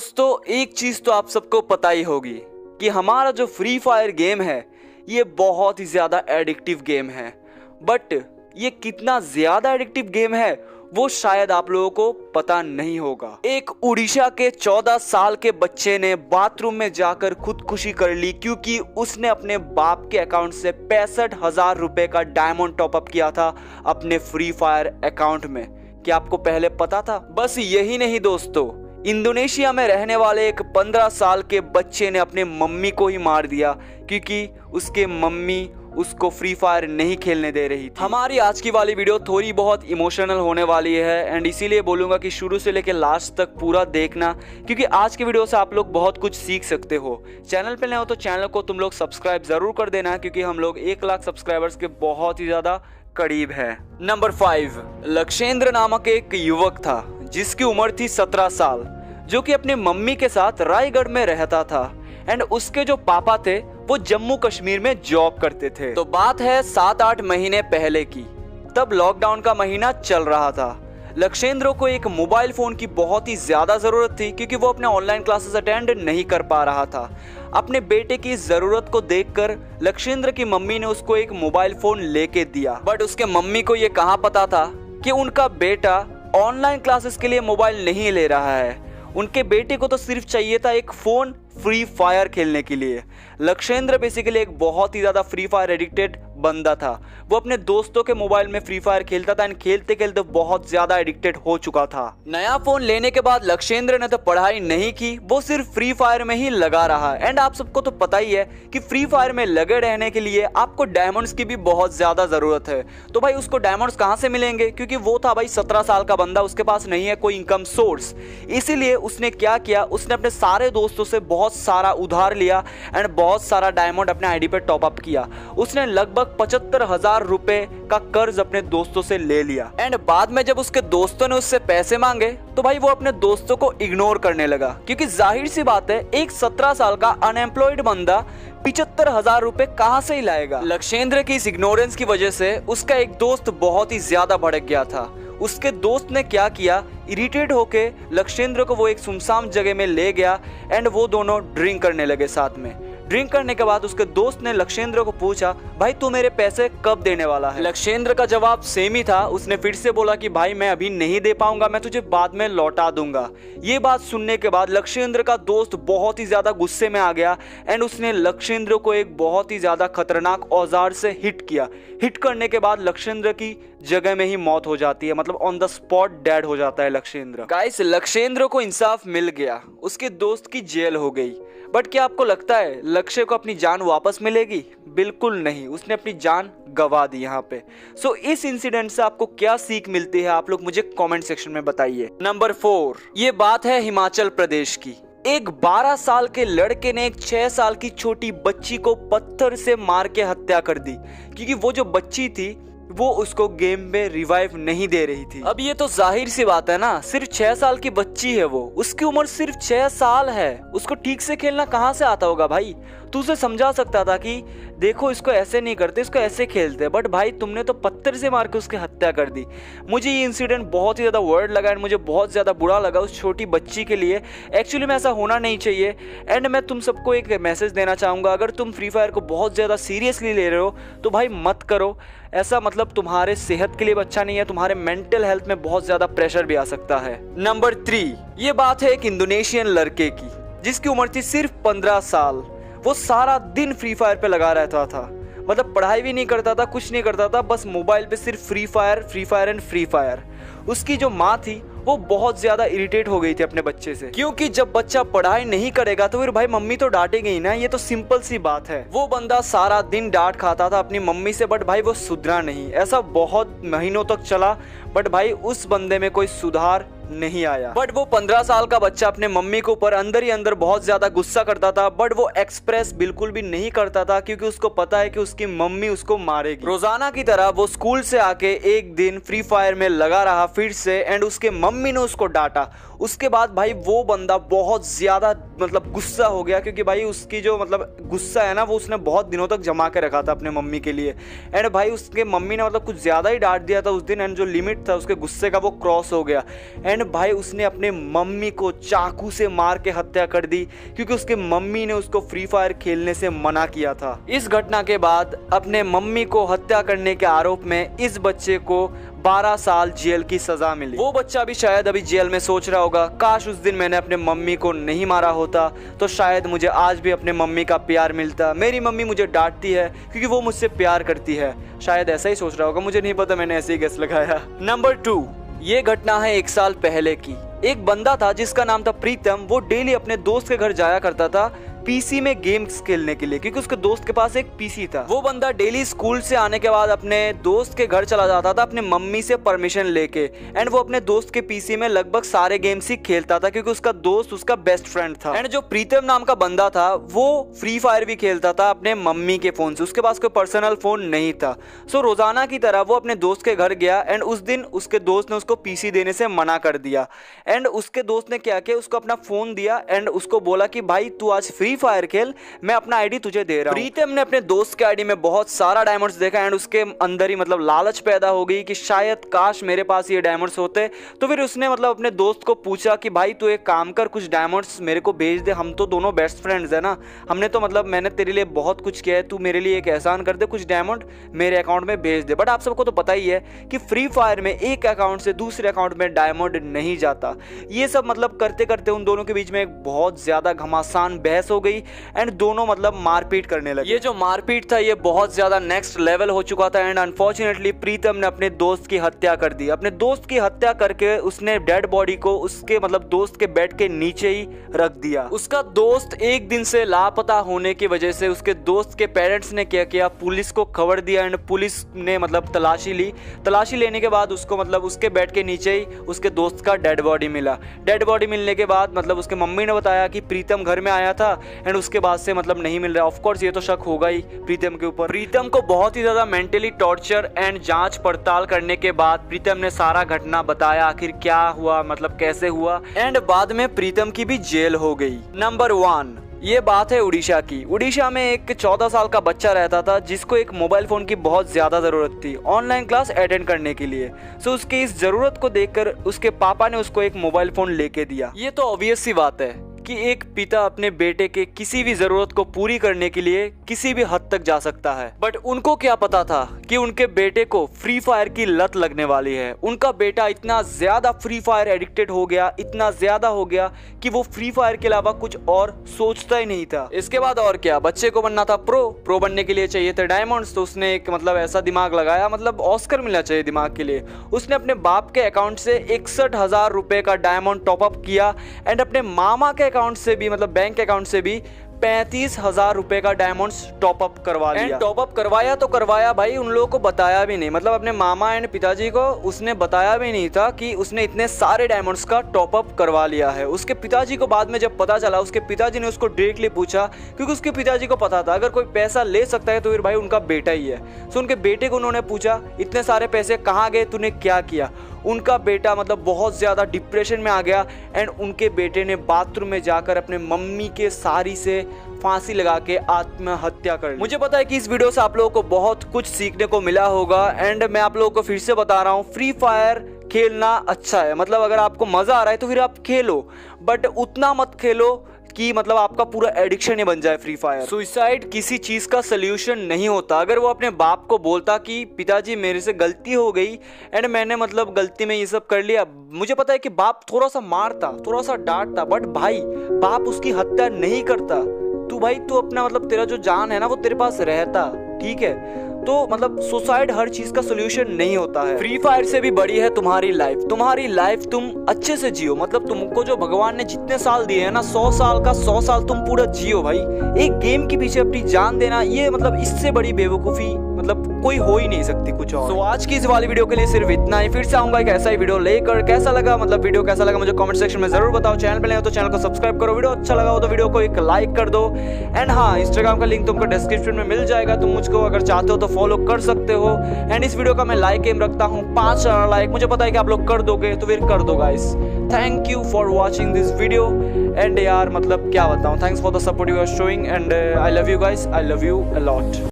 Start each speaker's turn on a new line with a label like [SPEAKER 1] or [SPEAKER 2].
[SPEAKER 1] दोस्तों एक चीज तो आप सबको पता ही होगी कि हमारा जो फ्री फायर गेम है ये बहुत ही ज्यादा एडिक्टिव गेम है। बट ये कितना ज्यादा एडिक्टिव गेम है वो शायद आप लोगों को पता नहीं होगा। एक उड़ीसा के 14 साल के बच्चे ने बाथरूम में जाकर खुदकुशी कर ली क्योंकि उसने अपने बाप के अकाउंट से 65,000 रुपए का डायमंड टॉपअप किया था अपने फ्री फायर अकाउंट में। क्या आपको पहले पता था? बस यही नहीं दोस्तों, इंडोनेशिया में रहने वाले एक 15 साल के बच्चे ने अपने मम्मी को ही मार दिया क्योंकि उसके मम्मी उसको फ्री फायर नहीं खेलने दे रही थी। हमारी आज की वाली वीडियो थोड़ी बहुत इमोशनल होने वाली है एंड इसीलिए बोलूंगा कि शुरू से लेकर लास्ट तक पूरा देखना क्योंकि आज की वीडियो से आप लोग बहुत कुछ सीख सकते हो। चैनल पे नए हो तो चैनल को तुम लोग सब्सक्राइब जरूर कर देना क्योंकि हम लोग 1 लाख सब्सक्राइबर्स के बहुत ही ज्यादा करीब है। नंबर 5, लक्षेंद्र नामक एक युवक था जिसकी उम्र थी 17 साल, जो कि अपने मम्मी के साथ रायगढ़ में रहता था एंड उसके जो पापा थे वो जम्मू कश्मीर में जॉब करते थे। तो बात है 7-8 महीने पहले की, तब लॉकडाउन का महीना चल रहा था। लक्षेंद्र को एक मोबाइल फोन की बहुत ही ज्यादा जरूरत थी क्योंकि वो अपने ऑनलाइन क्लासेस अटेंड नहीं कर पा रहा था। अपने बेटे की जरूरत को देखकर लक्षेंद्र की मम्मी ने उसको एक मोबाइल फोन लेके दिया। बट उसके मम्मी को ये कहाँ पता था कि उनका बेटा ऑनलाइन क्लासेस के लिए मोबाइल नहीं ले रहा है। उनके बेटे को तो सिर्फ चाहिए था एक फोन फ्री फायर खेलने के लिए। लक्षेंद्र बेसिकली एक बहुत ही ज्यादा फ्री फायर एडिक्टेड बंदा था। वो अपने दोस्तों के मोबाइल में फ्री फायर खेलता था एंड खेलते खेलते बहुत ज्यादा एडिक्टेड हो चुका था। नया फोन लेने के बाद लक्षेंद्र ने तो पढ़ाई नहीं की, वो सिर्फ फ्री फायर में ही लगा रहा। एंड आप सबको तो पता ही है कि फ्री फायर में लगे रहने के लिए आपको डायमंड्स की भी बहुत ज्यादा जरूरत है। तो भाई उसको डायमंड्स कहाँ से मिलेंगे, क्योंकि वो था भाई 17 साल का बंदा, उसके पास नहीं है कोई इनकम सोर्स। इसीलिए उसने क्या किया, उसने अपने सारे दोस्तों से बहुत सारा उधार लिया एंड बहुत सारा डायमंड अपने आईडी पे टॉप अप किया। उसने लगभग 75,000 रुपए का कर्ज अपने दोस्तों से ले लिया एंड बाद में जब उसके दोस्तों ने उससे पैसे मांगे तो भाई वो अपने दोस्तों को इग्नोर करने लगा क्योंकि जाहिर सी बात है एक 17 साल का अनएम्प्लॉयड बंदा 75,000 रुपए कहां से ही लाएगा। लक्षेंद्र की इस इग्नोरेंस की वजह से उसका एक दोस्त बहुत ही ज्यादा भड़क गया था। उसके दोस्त ने क्या किया, इरिटेट होके लक्षेंद्र को वो एक सुनसान जगह में ले गया एंड वो दोनों ड्रिंक करने लगे साथ में। ड्रिंक करने के बाद उसके दोस्त ने लक्षेंद्र को पूछा, भाई तू मेरे पैसे कब देने वाला है? लक्षेंद्र का जवाब सेम ही था। उसने फिर से बोला कि भाई मैं अभी नहीं दे पाऊंगा, मैं तुझे बाद में लौटा दूंगा। ये बात सुनने के बाद लक्षेंद्र का दोस्त बहुत ही ज्यादा गुस्से में आ गया एंड उसने लक्षेंद्र को एक बहुत ही ज्यादा खतरनाक औजार से हिट किया। हिट करने के बाद लक्षेंद्र की जगह में ही मौत हो जाती है, मतलब ऑन द स्पॉट डेड हो जाता है लक्षेंद्र। गाइस लक्षेंद्र को इंसाफ मिल गया, उसके दोस्त की जेल हो गई। बट क्या आपको लगता है लक्ष्य को अपनी जान वापस मिलेगी? बिल्कुल नहीं, उसने अपनी जान गवा दी यहाँ पे। सो इस इंसिडेंट से आपको क्या सीख मिलती है आप लोग मुझे कमेंट सेक्शन में बताइए। नंबर 4, ये बात है हिमाचल प्रदेश की। एक 12 साल के लड़के ने एक 6 साल की छोटी बच्ची को पत्थर से मार के हत्या कर दी क्योंकि वो जो बच्ची थी वो उसको गेम में रिवाइव नहीं दे रही थी। अब ये तो जाहिर सी बात है ना, सिर्फ 6 साल की बच्ची है वो, उसकी उम्र सिर्फ 6 साल है, उसको ठीक से खेलना कहाँ से आता होगा भाई? तू उसे समझा सकता था कि देखो इसको ऐसे नहीं करते, इसको ऐसे खेलते, बट भाई तुमने तो पत्थर से मार के उसकी हत्या कर दी। मुझे ये इंसिडेंट बहुत ही ज़्यादा वर्ड लगा एंड मुझे बहुत ज़्यादा बुरा लगा उस छोटी बच्ची के लिए। एक्चुअली में ऐसा होना नहीं चाहिए एंड मैं तुम सबको एक मैसेज देना चाहूँगा, अगर तुम फ्री फायर को बहुत ज़्यादा सीरियसली ले रहे हो तो भाई मत करो ऐसा, मतलब तुम्हारे सेहत के लिए अच्छा नहीं है, तुम्हारे मेंटल हेल्थ में बहुत ज़्यादा प्रेशर भी आ सकता है। नंबर 3, ये बात है एक इंडोनेशियन लड़के की जिसकी उम्र थी सिर्फ 15 साल। वो सारा दिन फ्री फायर पे लगा रहता था, मतलब पढ़ाई भी नहीं करता था, कुछ नहीं करता था, बस मोबाइल पे सिर्फ free fire and free fire. उसकी जो माँ थी वो बहुत ज्यादा इरिटेट हो गई थी अपने बच्चे से क्योंकि जब बच्चा पढ़ाई नहीं करेगा तो फिर भाई मम्मी तो डांटेगी ही ना, ये तो सिंपल सी बात है। वो बंदा सारा दिन डांट खाता था अपनी मम्मी से, बट भाई वो सुधरा नहीं। ऐसा बहुत महीनों तक चला बट भाई उस बंदे में कोई सुधार नहीं आया। बट वो 15 साल का बच्चा अपने मम्मी के ऊपर अंदर ही अंदर बहुत ज्यादा गुस्सा करता था, बट वो एक्सप्रेस बिल्कुल भी नहीं करता था क्योंकि उसको पता है कि उसकी मम्मी उसको मारेगी। रोजाना की तरह वो स्कूल से आके एक दिन फ्री फायर में लगा रहा फिर से एंड उसके मम्मी ने उसको डांटा। उसके बाद भाई वो बंदा बहुत ज्यादा मतलब गुस्सा हो गया क्योंकि भाई उसकी जो मतलब गुस्सा है ना वो उसने बहुत दिनों तक जमा के रखा था अपने मम्मी के लिए एंड भाई उसके मम्मी ने मतलब कुछ ज्यादा ही डांट दिया था उस दिन एंड जो लिमिट लिमिट था, उसके गुस्से का वो क्रॉस हो गया एंड भाई उसने अपने मम्मी को चाकू से मार के हत्या कर दी क्योंकि उसके मम्मी ने उसको फ्री फायर खेलने से मना किया था। इस घटना के बाद अपने मम्मी को हत्या करने के आरोप में इस बच्चे को 12 साल जेल की सजा मिली। वो बच्चा भी शायद अभी जेल में सोच रहा होगा, काश उस दिन मैंने अपने मम्मी को नहीं मारा होता तो शायद मुझे आज भी अपने मम्मी का प्यार मिलता। मेरी मम्मी मुझे डांटती है क्योंकि वो मुझसे प्यार करती है। शायद ऐसा ही सोच रहा होगा, मुझे नहीं पता, मैंने ऐसे ही गेस लगाया। नंबर 2, ये घटना है 1 साल पहले की। एक बंदा था जिसका नाम था प्रीतम। वो डेली अपने दोस्त के घर जाया करता था पीसी में गेम्स खेलने के लिए क्योंकि उसके दोस्त के पास एक पीसी था। वो बंदा डेली स्कूल से आने के बाद अपने दोस्त के घर चला जाता था अपने मम्मी से परमिशन लेके एंड वो अपने दोस्त के पीसी में लगभग सारे गेम्स ही खेलता था क्योंकि उसका दोस्त उसका बेस्ट फ्रेंड था। एंड जो प्रीतम नाम का बंदा था वो फ्री फायर भी खेलता था अपने मम्मी के फोन से, उसके पास कोई पर्सनल फोन नहीं था। सो रोजाना की तरह वो अपने दोस्त के घर गया एंड उस दिन उसके दोस्त ने उसको पीसी देने से मना कर दिया एंड उसके दोस्त ने क्या किया, उसको अपना फोन दिया एंड उसको बोला कि भाई तू आज फ्री फायर खेल, मैं अपना आईडी तुझे दे रहा हूं। प्रीतम ने अपने दोस्त के आईडी में बहुत सारा डायमंड्स देखा एंड उसके अंदर ही मतलब लालच पैदा हो गई कि शायद काश मेरे पास ये डायमंड्स होते। तो फिर उसने मतलब अपने दोस्त को पूछा कि भाई तू एक काम कर, कुछ डायमंड्स मेरे को भेज दे, हम तो दोनों बेस्ट फ्रेंड्स है ना, हमने तो मतलब मैंने तेरे लिए बहुत कुछ किया है, तू मेरे लिए एक एहसान कर दे, कुछ डायमंड मेरे अकाउंट में भेज दे। बट आप सबको तो पता ही है कि फ्री फायर में एक अकाउंट से दूसरे अकाउंट में डायमंड नहीं जाता। ये सब मतलब करते करते उन दोनों के बीच में एक बहुत ज्यादा घमासान बहस हो गई एंड दोनों मतलब मारपीट करने लगे। ये जो मारपीट था ये बहुत ज्यादा नेक्स्ट लेवल हो चुका था एंड अनफॉर्चुनेटली प्रीतम ने अपने दोस्त की हत्या कर दी। अपने दोस्त की हत्या करके उसने डेड बॉडी को उसके मतलब दोस्त के बेड के नीचे ही रख दिया। उसका दोस्त एक दिन से लापता होने की वजह से उसके दोस्त के पेरेंट्स ने क्या किया, पुलिस को खबर दिया एंड पुलिस ने मतलब तलाशी ली। तलाशी लेने के बाद उसको मतलब उसके बेड के नीचे ही उसके दोस्त का डेड बॉडी मिला। डेड बॉडी मिलने के बाद मतलब उसके मम्मी ने बताया कि प्रीतम घर में आया था एंड उसके बाद से मतलब नहीं मिल रहा। ऑफ कोर्स ये तो शक होगा ही प्रीतम के ऊपर। प्रीतम को बहुत ही ज्यादा मेंटली टॉर्चर एंड जांच पड़ताल करने के बाद प्रीतम ने सारा घटना बताया, आखिर क्या हुआ, मतलब कैसे हुआ एंड बाद में प्रीतम की भी जेल हो गई। नंबर 1, ये बात है उड़ीसा की। उड़ीसा में एक 14 साल का बच्चा रहता था जिसको एक मोबाइल फोन की बहुत ज्यादा जरूरत थी ऑनलाइन क्लास अटेंड करने के लिए। सो उसकी इस जरूरत को देखकर उसके पापा ने उसको एक मोबाइल फोन लेके दिया। ये तो ऑब्वियस सी बात है कि एक पिता अपने बेटे के किसी भी जरूरत को पूरी करने के लिए किसी भी हद तक जा सकता है। बट उनको क्या पता था कि उनके बेटे को फ्री फायर की लत लगने वाली है। उनका बेटा इतना ज्यादा फ्री फायर एडिक्टेड हो गया, इतना ज्यादा हो गया कि वो फ्री फायर के अलावा कुछ और सोचता ही नहीं था। इसके बाद और क्या, बच्चे को बनना था प्रो बनने के लिए चाहिए थे डायमंड्स। तो उसने एक मतलब ऐसा दिमाग लगाया, मतलब ऑस्कर मिलना चाहिए दिमाग के लिए। उसने अपने बाप के अकाउंट से 61,000 रुपए का डायमंड टॉपअप किया एंड अपने मामा के अकाउंट से भी मतलब बैंक अकाउंट से भी 35,000 रुपए का डायमंड्स टॉपअप करवा लिया। टॉपअप करवाया तो करवाया भाई, उन लोगों को बताया भी नहीं, मतलब अपने मामा एंड पिताजी को उसने बताया भी नहीं था कि उसने इतने सारे डायमंड्स का टॉपअप करवा लिया है। उसके पिताजी को बाद में जब पता चला, उसके पिताजी ने उसको डायरेक्टली पूछा क्योंकि उसके पिताजी को पता था अगर कोई पैसा ले सकता है तो फिर भाई उनका बेटा ही है। सो उनके बेटे को उन्होंने पूछा इतने सारे पैसे कहाँ गए, तूने क्या किया। उनका बेटा मतलब बहुत ज़्यादा डिप्रेशन में आ गया एंड उनके बेटे ने बाथरूम में जाकर अपने मम्मी के साड़ी से फांसी लगा के आत्महत्या कर ली। मुझे पता है कि इस वीडियो से आप लोगों को बहुत कुछ सीखने को मिला होगा एंड मैं आप लोगों को फिर से बता रहा हूँ, फ्री फायर खेलना अच्छा है, मतलब अगर आपको मज़ा आ रहा है तो फिर आप खेलो, बट उतना मत खेलो कि मतलब आपका पूरा एडिक्शन ही बन जाए फ्री फायर। सुसाइड किसी चीज का सोल्यूशन नहीं होता। अगर वो अपने बाप को बोलता कि पिताजी मेरे से गलती हो गई एंड मैंने मतलब गलती में ये सब कर लिया, मुझे पता है कि बाप थोड़ा सा मारता, थोड़ा सा डांटता, बट भाई बाप उसकी हत्या नहीं करता। तू अपना मतलब तेरा जो जान है ना वो तेरे पास रहता, ठीक है। तो मतलब सुसाइड हर चीज का सोल्यूशन नहीं होता है। फ्री फायर से भी बड़ी है तुम्हारी लाइफ तुम अच्छे से जियो। मतलब तुमको जो भगवान ने जितने साल दिए हैं ना, 100 साल का 100 साल तुम पूरा जियो भाई। एक गेम के पीछे अपनी जान देना, ये मतलब इससे बड़ी बेवकूफी मतलब कोई हो ही नहीं सकती कुछ और। तो आज की इस वाली वीडियो के लिए सिर्फ इतना ही। फिर से आऊंगा एक ऐसा ही वीडियो लेकर। कैसा लगा मतलब वीडियो कैसा लगा मुझे कमेंट सेक्शन में जरूर बताओ। चैनल पे नए हो तो चैनल को सब्सक्राइब करो, वीडियो अच्छा लगा हो तो वीडियो को एक लाइक कर दो एंड हाँ, इंस्टाग्राम का लिंक तुमको डिस्क्रिप्शन में मिल जाएगा, तुम मुझको अगर चाहते हो तो फॉलो कर सकते हो। एंड इस वीडियो का मैं लाइक एम रखता हूँ 5 लाइक, मुझे पता है कि आप लोग कर दोगे तो फिर कर दो guys. Thank you for watching this video and यार मतलब क्या बताऊँ, thanks for the support you are showing and I love you guys, I love you a lot.